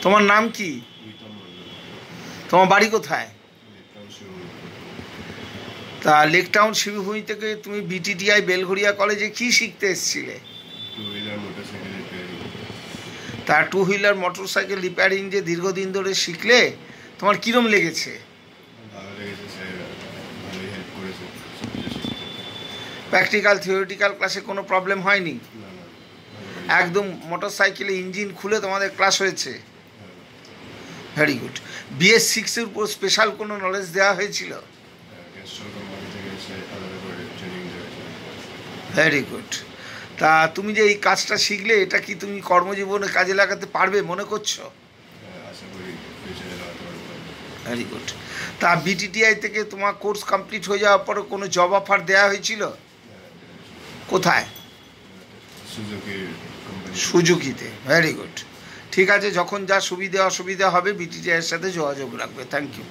তোমার নাম কি? তোমার বাড়ি কোথায়? তা লেক টাউন শিবভূমি থেকে তুমি বিটিটিআই বেলঘরিয়া কলেজে কি শিখতে এসেছিলে? তা টু হুইলার মোটরসাইকেল রিপেয়ারিং যে দীর্ঘদিন ধরে শিখলে, তোমার কিরম লেগেছে? প্র্যাকটিক্যাল থিওরিটিক্যাল ক্লাসে কোনো প্রবলেম হয়নি? একদম মোটরসাইকেলে ইঞ্জিন খুলে তোমাদের ক্লাস হয়েছে? Very good. BS6-এর উপর স্পেশাল কোনো নলেজ দেওয়া হয়েছিল? Very good. তা তুমি যে এই কাজটা শিখলে, এটা কি তুমি কর্মজীবনে কাজে লাগাতে পারবে মনে করছো? Very good. তা বিটিটিআই থেকে তোমার কোর্স কমপ্লিট হয়ে যাওয়ার পরে কোনো জব অফার দেওয়া হয়েছিল? কোথায়? সুজুকিতে। Very good. ঠিক আছে, যখন যা সুবিধা অসুবিধা হবে বিটিটিআইয়ের সাথে যোগাযোগ রাখবে। Thank you.